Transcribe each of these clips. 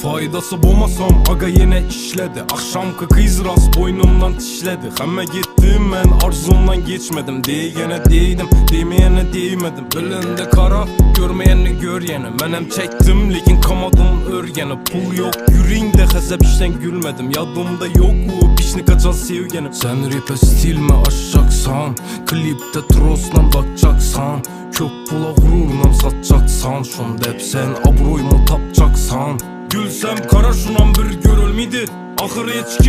Faydası bulmasam aga yine işledi. Akşamki kız rast boynumdan tişledi. Hemme gittim ben arzumdan geçmedim. Diyene değdim, demeyene değmedim. Ölünde kara, görmeyeni gör yeni. Menem çektim lekin kamadım örgeni. Pul yok yüreğinde hesap işten gülmedim. Yadımda yok bu pişni kaçan sevgenim. Sen rap'e stil mi aşacaksan, klipte trosla bakacaksan, köp pula gururla satacaksan, şunda hep sen abroyumu tapacaksan. Gülsem kara şunan bir görülmedi. Ahır hiç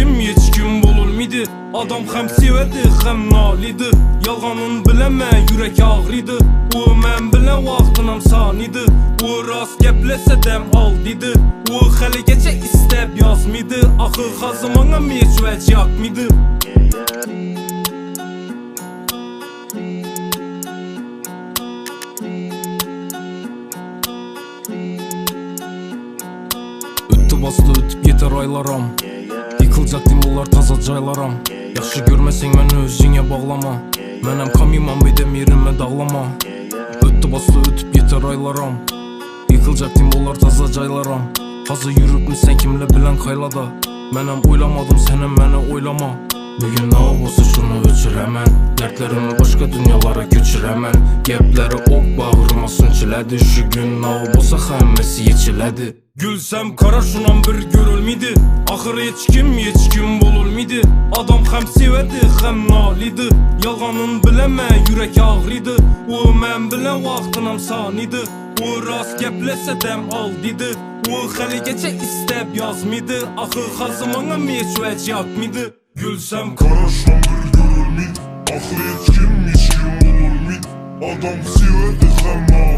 kim bululmedi. Adam hem sevedi hem nalidi. Yalganın bileme yürek ağrıydı. O men bile vaxtınam saniydi. O rast geplese dem al dedi. O hali geçe istep yazmıydı. Ahır hazımana meçvec yakmıydı. Bastı ötüp yeter aylaram. Yıkılacak dimullar taza caylaram. Yaxşı görmesen beni özüne bağlama. Menem kamimam bedem yerime dağlama. Öttü bastı ötüp yeter aylaram. Yıkılacak dimullar taza caylaram. Hazır yürüp mü sen kimle bilen kaylada. Menem oylamadım senem meni oylama. Bugün ne olsa şunu öçür hemen. Dertlerimi başka dünyalara göçür hemen. Gepleri ok bağrıma sünçiledi. Şu gün ne olsa hemmesi yechiledi. Gülsem kara şunan bir görülmedi. Ahır hiç kim bululmedi. Adam hem sevedi hem nalidi. Yalganın bileme yürek ağrıydı. O men bile vaxtınam saniydi. O rast geplese dem al dedi. O hali geçe istep yazmıydı. Ahır hazımana meçvec yakmıydı. Gülsem kara şunan bir görülmedi. Ahır hiç kim bululmedi. Adam sevedi hem nalidi.